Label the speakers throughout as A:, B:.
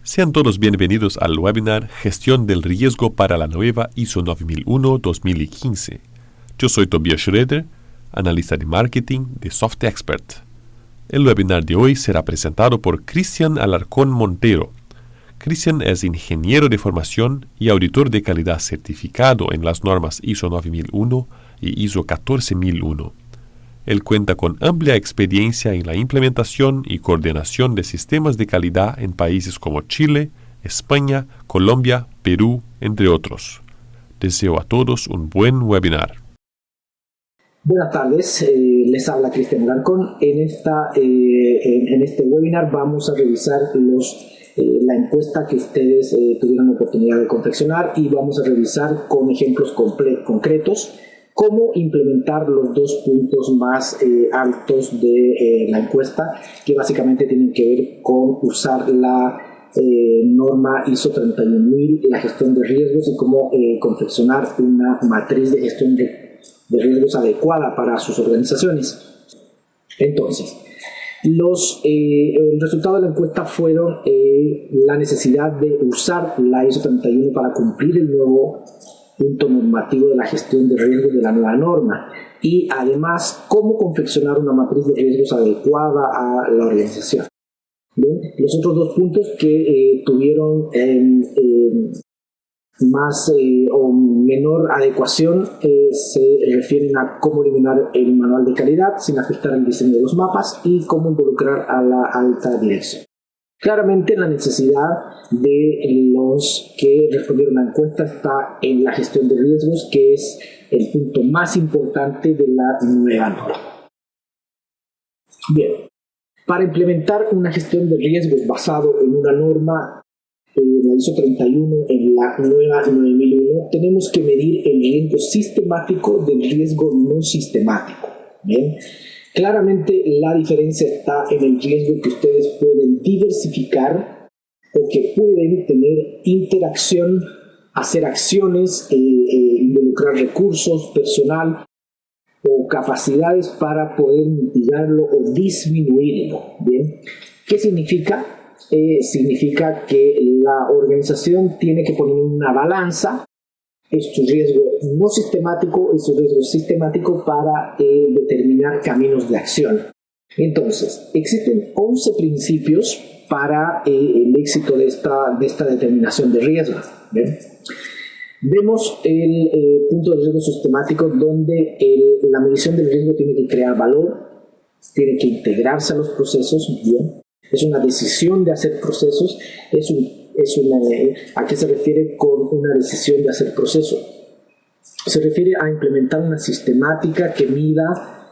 A: Sean todos bienvenidos al webinar Gestión del Riesgo para la nueva ISO 9001-2015. Yo soy Tobias Schroeder, analista de marketing de SoftExpert. El webinar de hoy será presentado por Cristian Alarcón Montero. Cristian es ingeniero de formación y auditor de calidad certificado en las normas ISO 9001 y ISO 14001. Él cuenta con amplia experiencia en la implementación y coordinación de sistemas de calidad en países como Chile, España, Colombia, Perú, entre otros. Deseo a todos un buen webinar.
B: Buenas tardes, les habla Cristian Alarcón. En este webinar vamos a revisar la encuesta que ustedes tuvieron la oportunidad de confeccionar y vamos a revisar con ejemplos concretos cómo implementar los dos puntos más altos de la encuesta, que básicamente tienen que ver con usar la norma ISO 31000, la gestión de riesgos y cómo confeccionar una matriz de gestión de riesgos adecuada para sus organizaciones. Entonces, el resultado de la encuesta fueron la necesidad de usar la ISO 31 para cumplir el nuevo punto normativo de la gestión de riesgos de la nueva norma y además cómo confeccionar una matriz de riesgos adecuada a la organización. Bien, los otros dos puntos que tuvieron más o menor adecuación se refieren a cómo eliminar el manual de calidad sin afectar el diseño de los mapas y cómo involucrar a la alta dirección. Claramente la necesidad de los que respondieron a la encuesta está en la gestión de riesgos, que es el punto más importante de la nueva norma. Bien, para implementar una gestión de riesgos basado en una norma, la ISO 31 en la nueva 9001, tenemos que medir el riesgo sistemático del riesgo no sistemático. Bien. Claramente la diferencia está en el riesgo que ustedes pueden diversificar o que pueden tener interacción, hacer acciones, involucrar recursos, personal o capacidades para poder mitigarlo o disminuirlo. ¿Bien? ¿Qué significa? Significa que la organización tiene que poner una balanza. Es su riesgo no sistemático, es su riesgo sistemático para determinar caminos de acción. Entonces, existen 11 principios para el éxito de esta determinación de riesgo. ¿Bien? Vemos el punto de riesgo sistemático donde la medición del riesgo tiene que crear valor, tiene que integrarse a los procesos. Bien. Es una decisión de hacer procesos, ¿a qué se refiere con una decisión de hacer proceso? Se refiere a implementar una sistemática que mida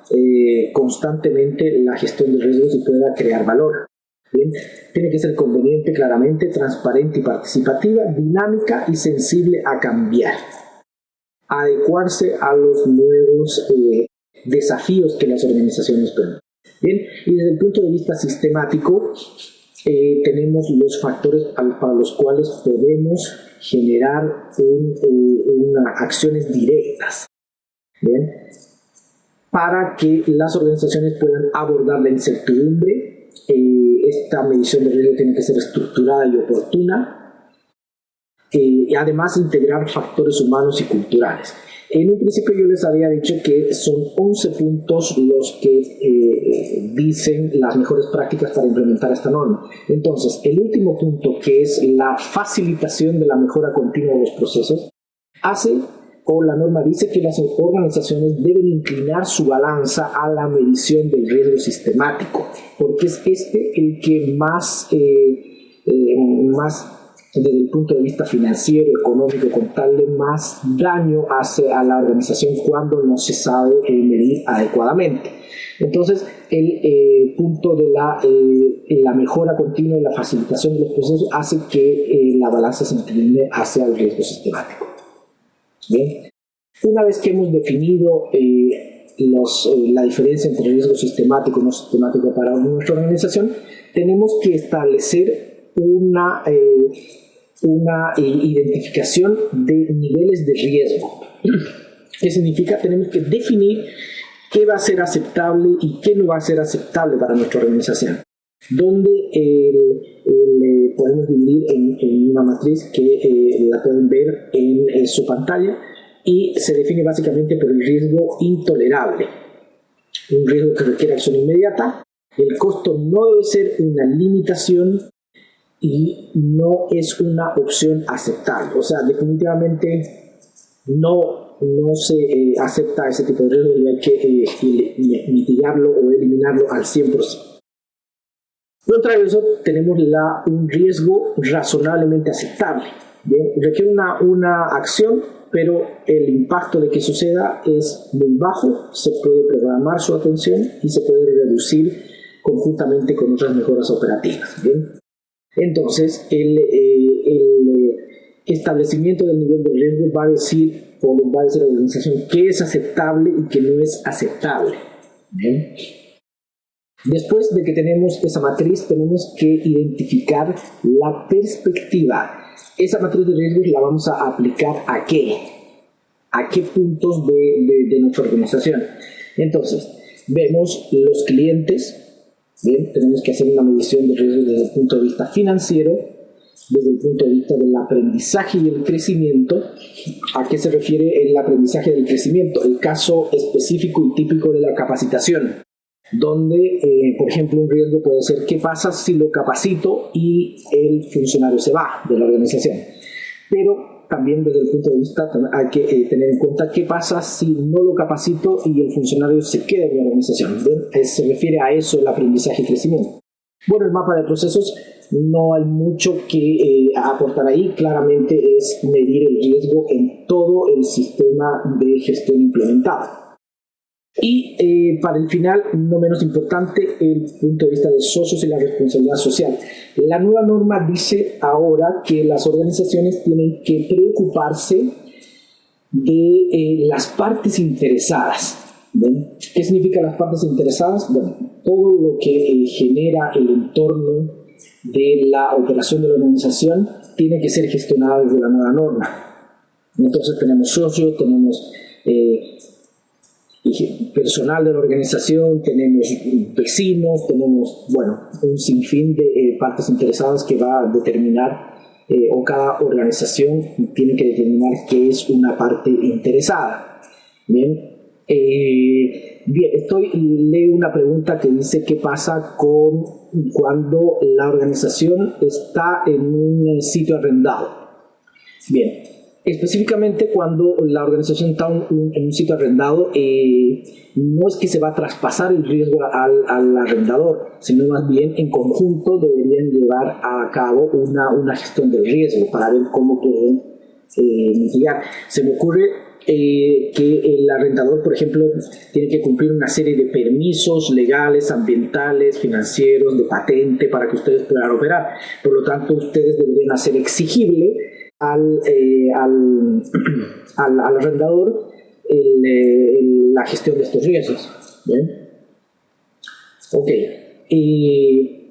B: constantemente la gestión de riesgos y pueda crear valor. ¿Bien? Tiene que ser conveniente, claramente, transparente y participativa, dinámica y sensible a cambiar. Adecuarse a los nuevos desafíos que las organizaciones ponen. Bien, y desde el punto de vista sistemático, tenemos los factores para los cuales podemos generar acciones directas. Bien, para que las organizaciones puedan abordar la incertidumbre, esta medición de riesgo tiene que ser estructurada y oportuna, y además integrar factores humanos y culturales. En un principio yo les había dicho que son 11 puntos los que dicen las mejores prácticas para implementar esta norma. Entonces, el último punto, que es la facilitación de la mejora continua de los procesos, la norma dice que las organizaciones deben inclinar su balanza a la medición del riesgo sistemático, porque es el que más desde el punto de vista financiero, económico, contable, más daño hace a la organización cuando no se sabe medir adecuadamente. Entonces, el punto de la mejora continua y la facilitación de los procesos hace que la balanza se incline hacia el riesgo sistemático. Bien. Una vez que hemos definido la diferencia entre riesgo sistemático y no sistemático para nuestra organización, tenemos que establecer una identificación de niveles de riesgo. ¿Qué significa? Tenemos que definir qué va a ser aceptable y qué no va a ser aceptable para nuestra organización. donde podemos dividir en una matriz que la pueden ver en su pantalla, y se define básicamente por el riesgo intolerable, un riesgo que requiere acción inmediata. El costo no debe ser una limitación y no es una opción aceptable. O sea, definitivamente no se acepta ese tipo de riesgo y hay que mitigarlo o eliminarlo al 100%. Contrario a eso, tenemos un riesgo razonablemente aceptable. Bien, requiere una acción, pero el impacto de que suceda es muy bajo, se puede programar su atención y se puede reducir conjuntamente con otras mejoras operativas. Bien. Entonces, el establecimiento del nivel de riesgo va a decir a la organización qué es aceptable y qué no es aceptable. Bien. Después de que tenemos esa matriz, tenemos que identificar la perspectiva. Esa matriz de riesgos la vamos a aplicar ¿a qué? ¿A qué puntos de nuestra organización? Entonces, vemos los clientes. Bien, tenemos que hacer una medición de riesgos desde el punto de vista financiero, desde el punto de vista del aprendizaje y el crecimiento. ¿A qué se refiere el aprendizaje y el crecimiento? El caso específico y típico de la capacitación, donde, por ejemplo, un riesgo puede ser ¿qué pasa si lo capacito y el funcionario se va de la organización? Pero también desde el punto de vista hay que tener en cuenta qué pasa si no lo capacito y el funcionario se queda en la organización. Se refiere a eso el aprendizaje y crecimiento. Bueno, el mapa de procesos, no hay mucho que aportar ahí. Claramente es medir el riesgo en todo el sistema de gestión implementado. Y para el final, no menos importante, el punto de vista de socios y la responsabilidad social. La nueva norma dice ahora que las organizaciones tienen que preocuparse de las partes interesadas. ¿Ven? ¿Qué significa las partes interesadas? Bueno, todo lo que genera el entorno de la operación de la organización tiene que ser gestionado desde la nueva norma. Entonces tenemos socios, tenemos personal de la organización, tenemos vecinos, tenemos, un sinfín de partes interesadas que va a determinar, o cada organización tiene que determinar qué es una parte interesada. Bien, leo una pregunta que dice qué pasa cuando la organización está en un sitio arrendado. Bien, específicamente cuando la organización está en un sitio arrendado, no es que se va a traspasar el riesgo al arrendador, sino más bien en conjunto deberían llevar a cabo una gestión del riesgo para ver cómo pueden mitigar. Se me ocurre que el arrendador, por ejemplo, tiene que cumplir una serie de permisos legales, ambientales, financieros, de patente para que ustedes puedan operar. Por lo tanto, ustedes deberían hacer exigible al arrendador la gestión de estos riesgos. ¿Bien? Ok.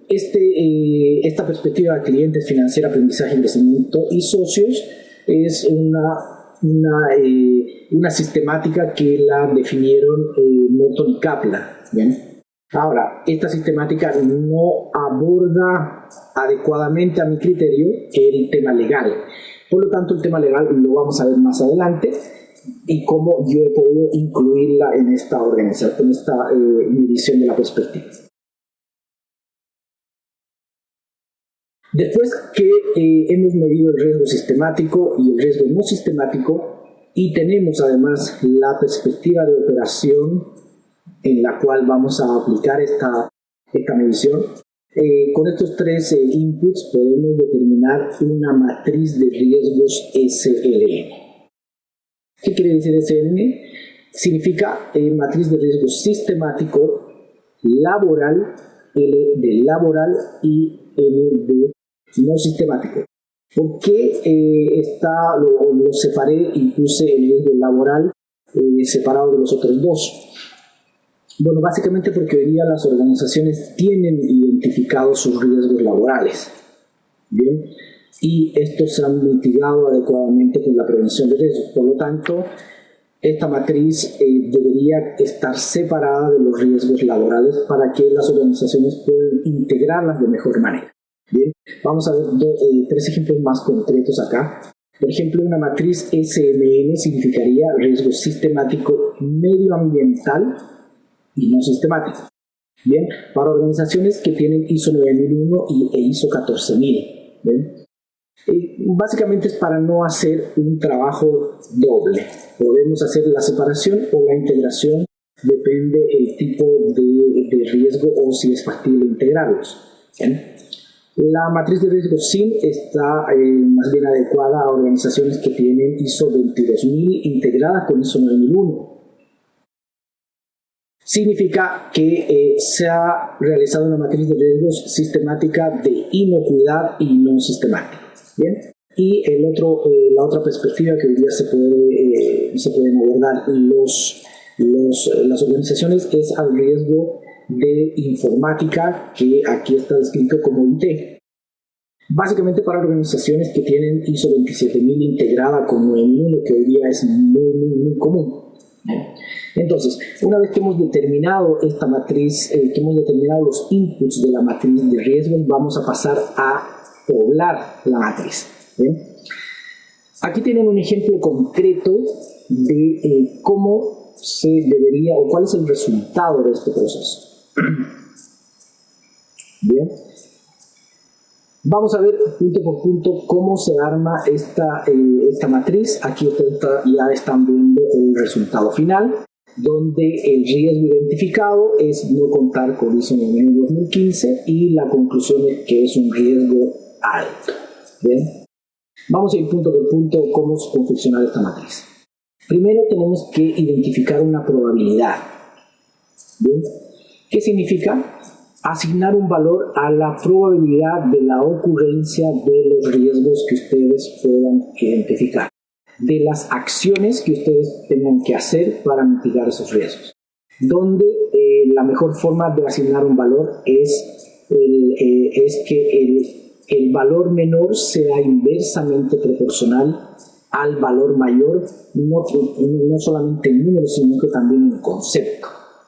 B: Esta perspectiva de clientes, financiera, aprendizaje, crecimiento y socios es una sistemática que la definieron Norton y Kaplan. ¿Bien? Ahora, esta sistemática no aborda adecuadamente, a mi criterio, el tema legal. Por lo tanto, el tema legal lo vamos a ver más adelante y cómo yo he podido incluirla en esta organización, en esta medición de la perspectiva. Después que hemos medido el riesgo sistemático y el riesgo no sistemático y tenemos además la perspectiva de operación en la cual vamos a aplicar esta medición, con estos tres inputs podemos determinar una matriz de riesgos SLN. ¿Qué quiere decir SLN? Significa matriz de riesgo sistemático, laboral, L de laboral y N de no sistemático. ¿Por qué lo separé y puse el riesgo laboral separado de los otros dos? Bueno, básicamente porque hoy día las organizaciones tienen identificados sus riesgos laborales. Bien, y estos se han mitigado adecuadamente con la prevención de riesgos. Por lo tanto, esta matriz debe debería estar separada de los riesgos laborales para que las organizaciones puedan integrarlas de mejor manera. Bien, vamos a ver tres ejemplos más concretos acá. Por ejemplo, una matriz SMN significaría riesgo sistemático medioambiental y no sistemático. Bien, para organizaciones que tienen ISO 9001 e ISO 14000. Bien, básicamente es para no hacer un trabajo doble. Podemos hacer la separación o la integración, depende el tipo de riesgo o si es factible integrarlos. Bien. La matriz de riesgo SIM está más bien adecuada a organizaciones que tienen ISO 22000 integrada con ISO 9001. Significa que se ha realizado una matriz de riesgos sistemática de inocuidad y no sistemática. Bien. Y la otra perspectiva que hoy día se pueden abordar las organizaciones es al riesgo de informática, que aquí está descrito como IT. Básicamente para organizaciones que tienen ISO 27000 integrada con 9001, que hoy día es muy común. Entonces, una vez que hemos determinado esta matriz, que hemos determinado los inputs de la matriz de riesgos, vamos a pasar a poblar la matriz. ¿Bien? Aquí tienen un ejemplo concreto de cómo se debería o cuál es el resultado de este proceso. Bien. Vamos a ver punto por punto cómo se arma esta matriz. Aquí ustedes ya están viendo el resultado final, donde el riesgo identificado es no contar con ISO 2015 y la conclusión es que es un riesgo alto. Bien. Vamos a ir punto por punto cómo confeccionar esta matriz. Primero tenemos que identificar una probabilidad. ¿Bien? ¿Qué significa? Asignar un valor a la probabilidad de la ocurrencia de los riesgos que ustedes puedan identificar, de las acciones que ustedes tengan que hacer para mitigar esos riesgos. Donde la mejor forma de asignar un valor es que el valor menor sea inversamente proporcional al valor mayor, no solamente en números, sino que también en concepto.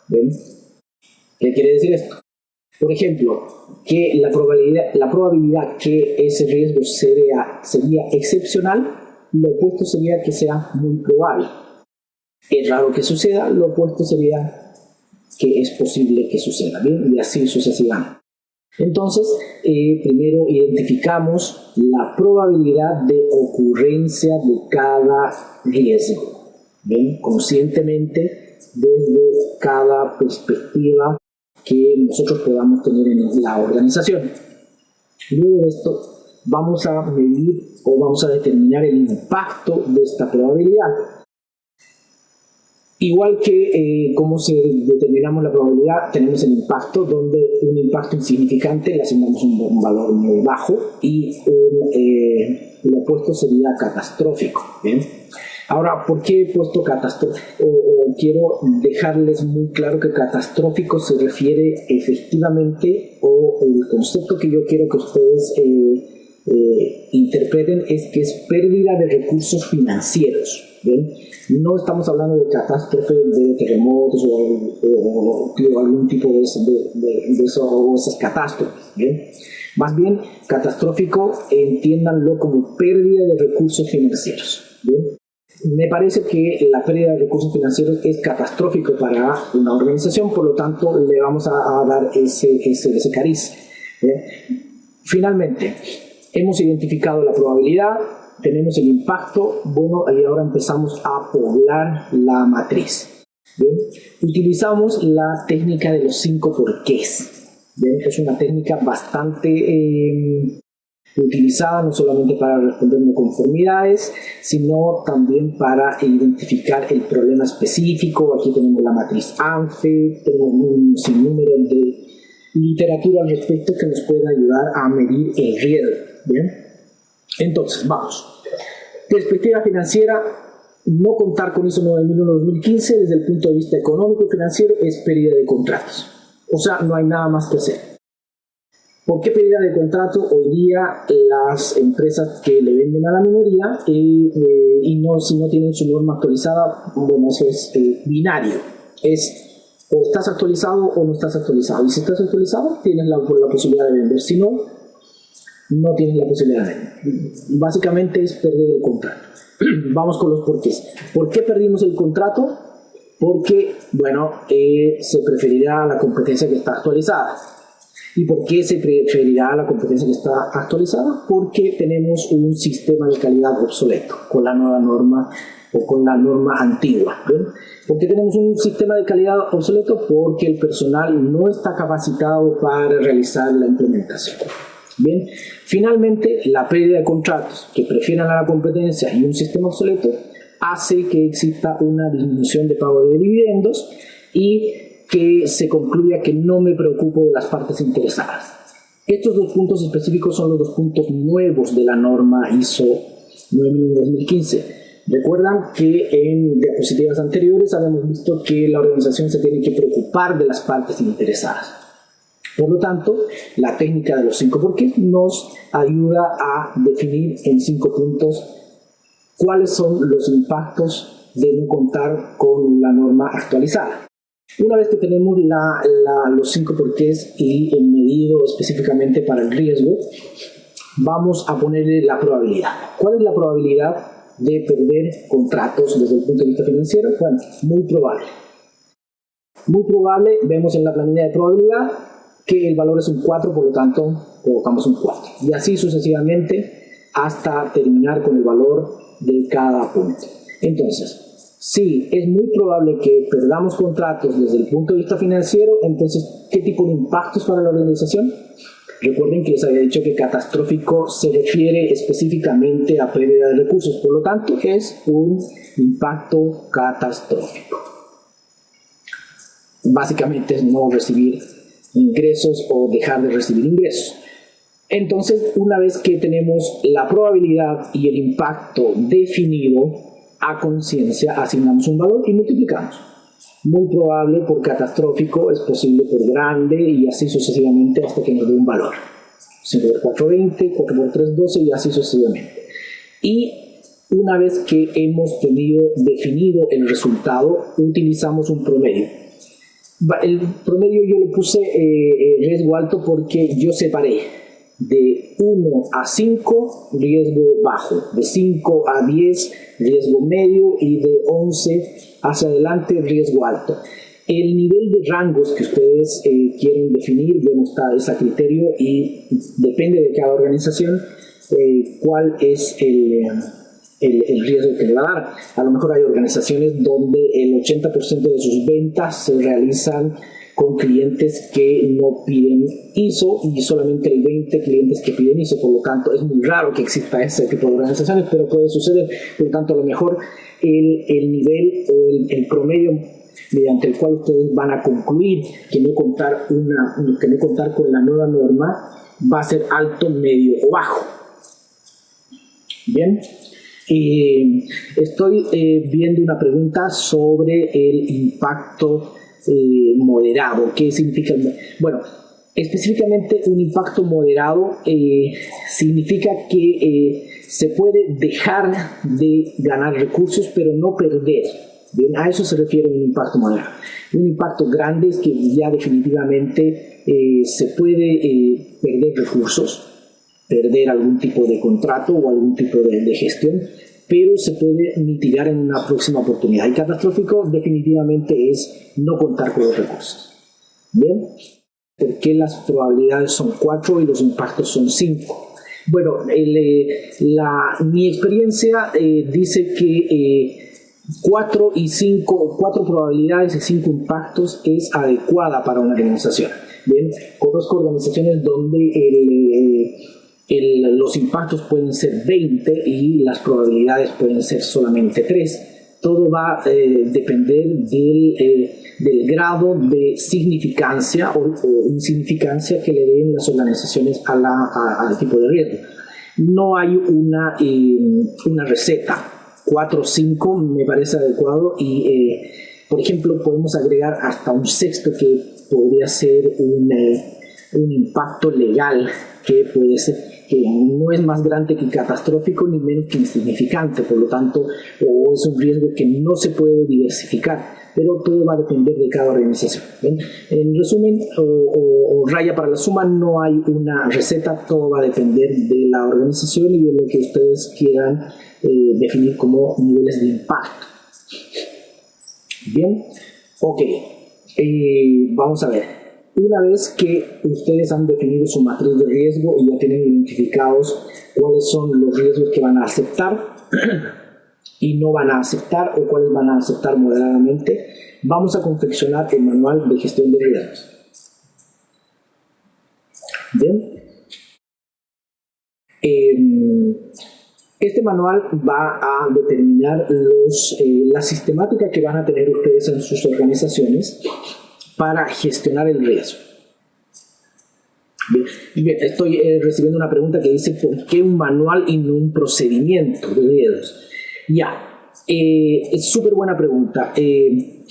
B: ¿Ven? ¿Qué quiere decir esto? Por ejemplo, que la probabilidad que ese riesgo sería excepcional, lo opuesto sería que sea muy probable. Es raro que suceda, lo opuesto sería que es posible que suceda. ¿Bien? Y así sucesivamente. Entonces, primero identificamos la probabilidad de ocurrencia de cada riesgo, ¿bien? Conscientemente desde cada perspectiva que nosotros podamos tener en la organización. Luego de esto, vamos a medir o vamos a determinar el impacto de esta probabilidad. Igual que cómo determinamos la probabilidad, tenemos el impacto, donde un impacto insignificante le asignamos un valor muy bajo y lo opuesto sería catastrófico. ¿Bien? Ahora, ¿por qué he puesto catastrófico? Quiero dejarles muy claro que catastrófico se refiere efectivamente, o el concepto que yo quiero que ustedes interpreten es que es pérdida de recursos financieros. ¿Bien? No estamos hablando de catástrofe de terremotos o algún tipo de esas catástrofes. ¿Bien? Más bien, catastrófico, entiéndanlo como pérdida de recursos financieros. ¿Bien? Me parece que la pérdida de recursos financieros es catastrófico para una organización, por lo tanto le vamos a dar ese cariz. ¿Bien? Finalmente, hemos identificado la probabilidad, tenemos el impacto, bueno, y ahora empezamos a poblar la matriz. ¿Bien? Utilizamos la técnica de los 5 porqués. ¿Bien? Es una técnica bastante utilizada no solamente para responder no conformidades, sino también para identificar el problema específico. Aquí tenemos la matriz ANFE, tenemos un sinnúmero de literatura al respecto que nos puede ayudar a medir el riesgo. ¿Bien? Entonces, vamos. Perspectiva financiera, no contar con ISO 9001-2015 desde el punto de vista económico y financiero es pérdida de contratos. O sea, no hay nada más que hacer. ¿Por qué pérdida de contrato? Hoy día las empresas que le venden a la minería y no, si no tienen su norma actualizada, bueno, eso es binario. Es o estás actualizado o no estás actualizado. Y si estás actualizado, tienes la posibilidad de vender. Si no, no tienes la posibilidad de vender. Básicamente es perder el contrato. Vamos con los porqués. ¿Por qué perdimos el contrato? Porque, bueno, se preferirá la competencia que está actualizada. ¿Y por qué se preferirá la competencia que está actualizada? Porque tenemos un sistema de calidad obsoleto con la nueva norma o con la norma antigua. ¿Bien? ¿Por qué tenemos un sistema de calidad obsoleto? Porque el personal no está capacitado para realizar la implementación. Bien, finalmente, la pérdida de contratos que prefieran a la competencia y un sistema obsoleto hace que exista una disminución de pago de dividendos y que se concluya que no me preocupo de las partes interesadas. Estos dos puntos específicos son los dos puntos nuevos de la norma ISO 9001-2015. Recuerdan que en diapositivas anteriores habíamos visto que la organización se tiene que preocupar de las partes interesadas. Por lo tanto, la técnica de los 5 porqués nos ayuda a definir en 5 puntos cuáles son los impactos de no contar con la norma actualizada. Una vez que tenemos los 5 porqués y el medido específicamente para el riesgo, vamos a ponerle la probabilidad. ¿Cuál es la probabilidad de perder contratos desde el punto de vista financiero? Bueno, muy probable. Muy probable, vemos en la planilla de probabilidad que el valor es un 4, por lo tanto colocamos un 4. Y así sucesivamente hasta terminar con el valor de cada punto. Entonces, si es muy probable que perdamos contratos desde el punto de vista financiero, entonces, ¿qué tipo de impactos para la organización? Recuerden que les había dicho que catastrófico se refiere específicamente a pérdida de recursos, por lo tanto es un impacto catastrófico. Básicamente es no recibir ingresos o dejar de recibir ingresos. Entonces, una vez que tenemos la probabilidad y el impacto definido, a conciencia asignamos un valor y multiplicamos. Muy probable por catastrófico, es posible por grande y así sucesivamente hasta que nos dé un valor. 5 por 4, 20, 4 por 3, 12 y así sucesivamente. Y una vez que hemos definido el resultado, utilizamos un promedio. El promedio yo le puse riesgo alto porque yo separé de 1 a 5 riesgo bajo, de 5 a 10 riesgo medio y de 11 hacia adelante riesgo alto. El nivel de rangos que ustedes quieren definir, bueno, es a criterio y depende de cada organización cuál es el riesgo que le va a dar. A lo mejor hay organizaciones donde el 80% de sus ventas se realizan con clientes que no piden ISO y solamente el 20 clientes que piden ISO. Por lo tanto, es muy raro que exista ese tipo de organizaciones, pero puede suceder. Por lo tanto, a lo mejor el nivel o el promedio mediante el cual ustedes van a concluir que no contar con la nueva norma va a ser alto, medio o bajo. Bien. Estoy viendo una pregunta sobre el impacto moderado. ¿Qué significa? Bueno, específicamente un impacto moderado significa que se puede dejar de ganar recursos pero no perder. Bien, a eso se refiere un impacto moderado. Un impacto grande es que ya definitivamente se puede perder recursos, perder algún tipo de contrato o algún tipo de gestión, pero se puede mitigar en una próxima oportunidad. Y catastrófico definitivamente es no contar con los recursos. ¿Bien? ¿Por qué las probabilidades son 4 y los impactos son 5? Bueno, mi experiencia dice que 4 probabilidades y 5 impactos es adecuada para una organización. Bien, conozco organizaciones donde los impactos pueden ser 20 y las probabilidades pueden ser solamente 3. Todo va a depender del grado de significancia o insignificancia que le den las organizaciones al tipo de riesgo. No hay una receta. 4 o 5 me parece adecuado y, por ejemplo, podemos agregar hasta un sexto que podría ser un impacto legal que puede ser que no es más grande que catastrófico ni menos que insignificante, por lo tanto, o es un riesgo que no se puede diversificar, pero todo va a depender de cada organización. ¿Ven? En resumen, o raya para la suma, no hay una receta, todo va a depender de la organización y de lo que ustedes quieran definir como niveles de impacto. Bien, ok, vamos a ver. Una vez que ustedes han definido su matriz de riesgo y ya tienen identificados cuáles son los riesgos que van a aceptar y no van a aceptar, o cuáles van a aceptar moderadamente, vamos a confeccionar el manual de gestión de riesgos. Bien. Este manual va a determinar la sistemática que van a tener ustedes en sus organizaciones para gestionar el riesgo. Bien, estoy recibiendo una pregunta que dice ¿por qué un manual y no un procedimiento de riesgos? Es súper buena pregunta. He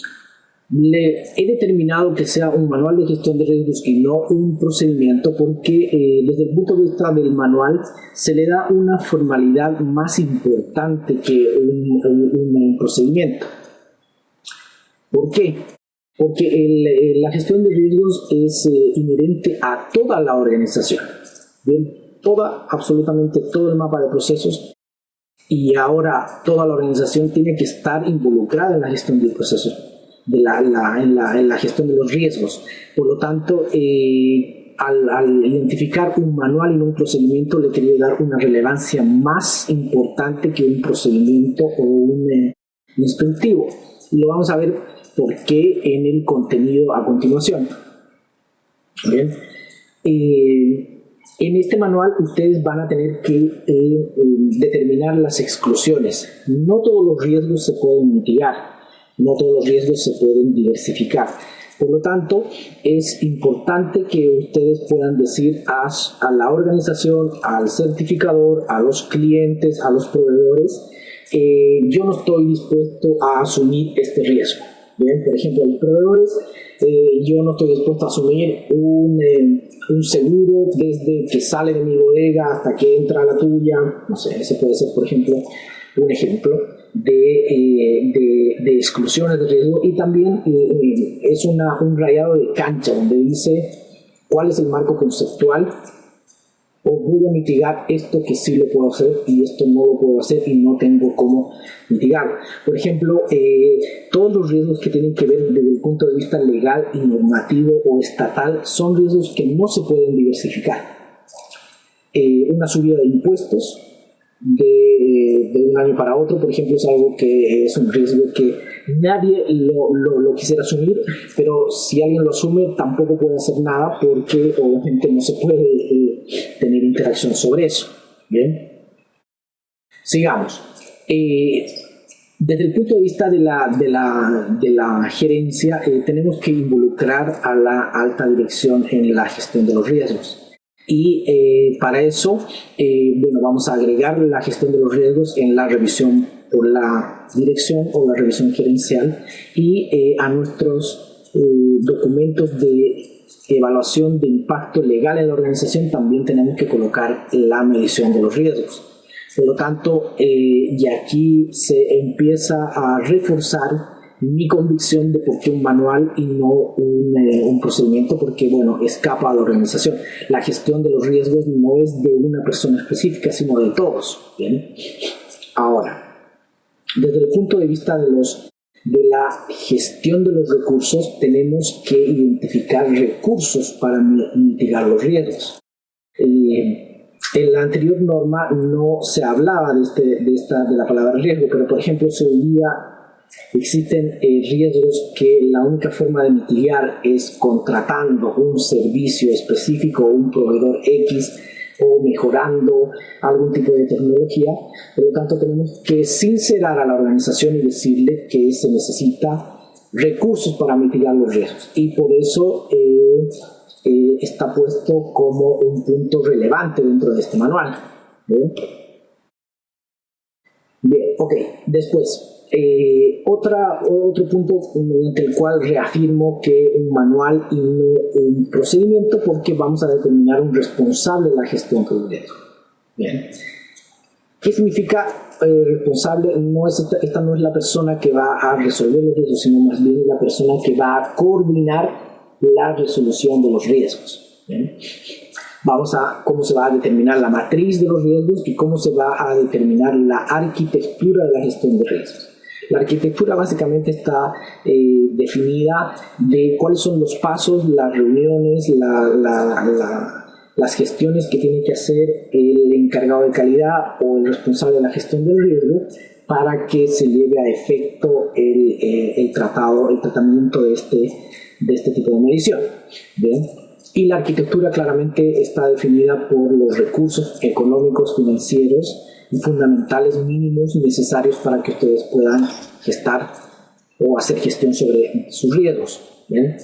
B: determinado que sea un manual de gestión de riesgos y no un procedimiento porque desde el punto de vista del manual se le da una formalidad más importante que un procedimiento. ¿Por qué? Porque la gestión de riesgos es inherente a toda la organización. Bien, absolutamente todo el mapa de procesos, y ahora toda la organización tiene que estar involucrada en la gestión del proceso, en la gestión de los riesgos. Por lo tanto, al identificar un manual y no un procedimiento, le quería dar una relevancia más importante que un procedimiento o un instructivo. Y lo vamos a ver por qué en el contenido a continuación. Bien. En este manual ustedes van a tener que determinar las exclusiones. No todos los riesgos se pueden mitigar, no todos los riesgos se pueden diversificar. Por lo tanto, es importante que ustedes puedan decir a la organización, al certificador, a los clientes, a los proveedores, yo no estoy dispuesto a asumir este riesgo. Bien, por ejemplo, a los proveedores, yo no estoy dispuesto a asumir un seguro desde que sale de mi bodega hasta que entra a la tuya. No sé, ese puede ser, por ejemplo, un ejemplo de exclusiones de riesgo. Y también es un rayado de cancha donde dice cuál es el marco conceptual, o voy a mitigar esto que sí lo puedo hacer y esto no lo puedo hacer y no tengo cómo mitigarlo. Por ejemplo, todos los riesgos que tienen que ver desde el punto de vista legal y normativo o estatal son riesgos que no se pueden diversificar. Una subida de impuestos de un año para otro, por ejemplo, es algo que es un riesgo que nadie lo quisiera asumir, pero si alguien lo asume tampoco puede hacer nada porque obviamente no se puede tener interacción sobre eso. Bien, sigamos. Desde el punto de vista de la gerencia, tenemos que involucrar a la alta dirección en la gestión de los riesgos. Y para eso, vamos a agregar la gestión de los riesgos en la revisión por la dirección o la revisión gerencial, y a nuestros documentos de evaluación de impacto legal en la organización también tenemos que colocar la medición de los riesgos. Por lo tanto, y aquí se empieza a reforzar mi convicción de por qué un manual y no un procedimiento, porque escapa a la organización. La gestión de los riesgos no es de una persona específica, sino de todos. ¿Bien? Ahora, desde el punto de vista de la gestión de los recursos, tenemos que identificar recursos para mitigar los riesgos. En la anterior norma no se hablaba de la palabra riesgo, pero por ejemplo hoy día existen riesgos que la única forma de mitigar es contratando un servicio específico o un proveedor X, o mejorando algún tipo de tecnología. Por lo tanto, tenemos que sincerar a la organización y decirle que se necesita recursos para mitigar los riesgos, y por eso está puesto como un punto relevante dentro de este manual. Bien, ok. Después, otro punto mediante el cual reafirmo que un manual y no un procedimiento, porque vamos a determinar un responsable de la gestión del riesgo. Bien. ¿Qué significa responsable? Esta no es la persona que va a resolver los riesgos, sino más bien la persona que va a coordinar la resolución de los riesgos. ¿Bien? Vamos a cómo se va a determinar la matriz de los riesgos y cómo se va a determinar la arquitectura de la gestión de riesgos. La arquitectura básicamente está definida de cuáles son los pasos, las reuniones, las gestiones que tiene que hacer el encargado de calidad o el responsable de la gestión del riesgo para que se lleve a efecto el tratamiento de este tipo de medición. ¿Bien? Y la arquitectura claramente está definida por los recursos económicos, financieros y fundamentales mínimos necesarios para que ustedes puedan gestar o hacer gestión sobre sus riesgos. ¿Bien?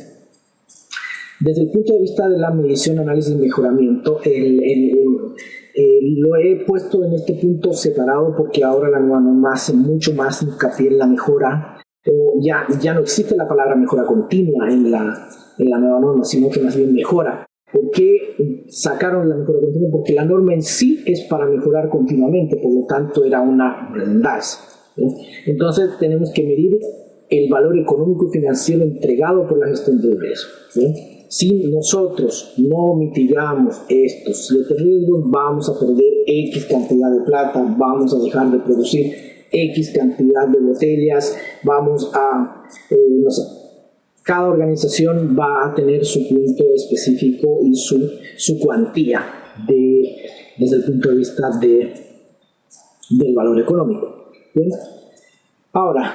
B: Desde el punto de vista de la medición, análisis y mejoramiento, lo he puesto en este punto separado porque ahora la nueva norma hace mucho más hincapié en la mejora. Ya no existe la palabra mejora continua en la nueva norma, sino que más bien mejora. ¿Por qué sacaron la mejora continua? Porque la norma en sí es para mejorar continuamente, por lo tanto era una redundancia. Entonces tenemos que medir el valor económico y financiero entregado por la gestión del riesgo. Si nosotros no mitigamos estos 7 riesgos, vamos a perder X cantidad de plata, vamos a dejar de producir X cantidad de botellas, vamos a, no sé, cada organización va a tener su punto específico y su cuantía desde el punto de vista del valor económico. ¿Bien? Ahora,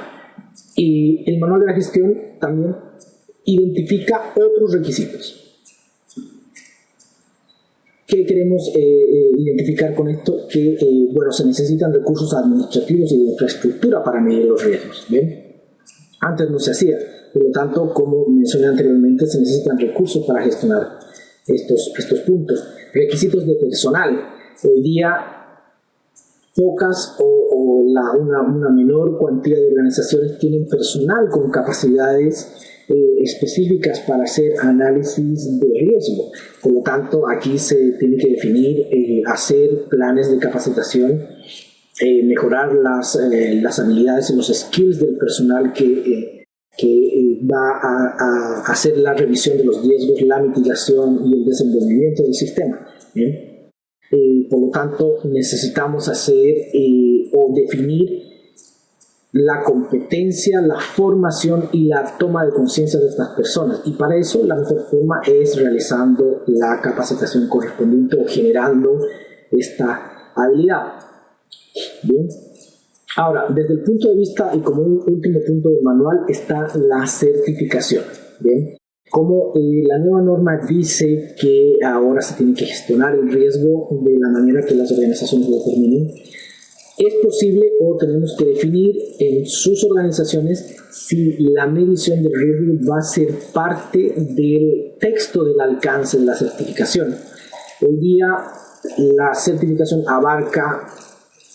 B: y el manual de la gestión también identifica otros requisitos. ¿Qué queremos identificar con esto? Que se necesitan recursos administrativos y de infraestructura para medir los riesgos. ¿Ven? Antes no se hacía. Por lo tanto, como mencioné anteriormente, se necesitan recursos para gestionar estos puntos. Requisitos de personal. Hoy día, pocas una menor cuantía de organizaciones tienen personal con capacidades específicas para hacer análisis de riesgo. Por lo tanto, aquí se tiene que definir, hacer planes de capacitación, mejorar las habilidades y los skills del personal que va a hacer la revisión de los riesgos, la mitigación y el desenvolvimiento del sistema. ¿Bien? Por lo tanto, necesitamos hacer o definir la competencia, la formación y la toma de conciencia de estas personas. Y para eso la mejor forma es realizando la capacitación correspondiente o generando esta habilidad. Bien. Ahora, desde el punto de vista y como un último punto del manual está la certificación. Bien. Como la nueva norma dice que ahora se tiene que gestionar el riesgo de la manera que las organizaciones lo determinen, es posible o tenemos que definir en sus organizaciones si la medición del riesgo va a ser parte del texto del alcance de la certificación. Hoy día la certificación abarca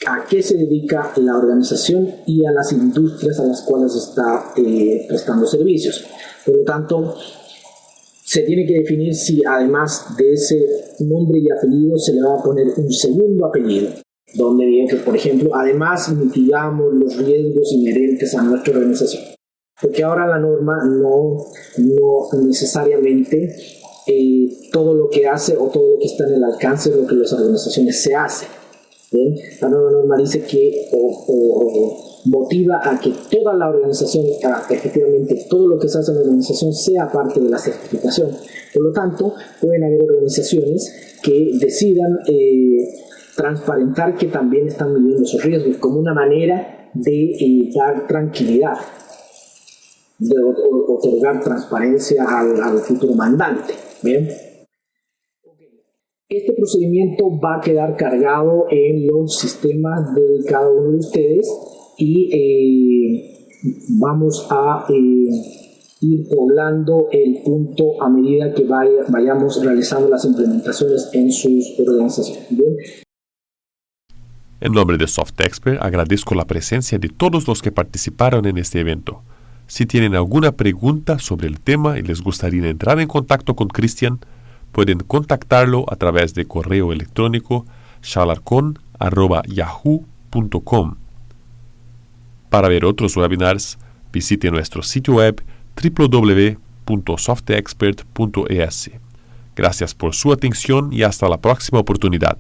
B: a qué se dedica la organización y a las industrias a las cuales está prestando servicios. Por lo tanto, se tiene que definir si además de ese nombre y apellido se le va a poner un segundo apellido, donde diga que, por ejemplo, además mitigamos los riesgos inherentes a nuestra organización. Porque ahora la norma no necesariamente todo lo que hace o todo lo que está en el alcance de lo que las organizaciones se hace. ¿Bien? La nueva norma dice que motiva a que toda la organización, efectivamente todo lo que se hace en la organización sea parte de la certificación. Por lo tanto, pueden haber organizaciones que decidan transparentar que también están midiendo esos riesgos como una manera de dar tranquilidad, de otorgar transparencia al futuro mandante. ¿Bien? Este procedimiento va a quedar cargado en los sistemas de cada uno de ustedes y vamos a ir poblando el punto a medida que vayamos realizando las implementaciones en sus organizaciones. ¿Bien?
A: En nombre de SoftExpert agradezco la presencia de todos los que participaron en este evento. Si tienen alguna pregunta sobre el tema y les gustaría entrar en contacto con Cristian, pueden contactarlo a través de correo electrónico shalarcon@yahoo.com. Para ver otros webinars, visite nuestro sitio web www.softexpert.es. Gracias por su atención y hasta la próxima oportunidad.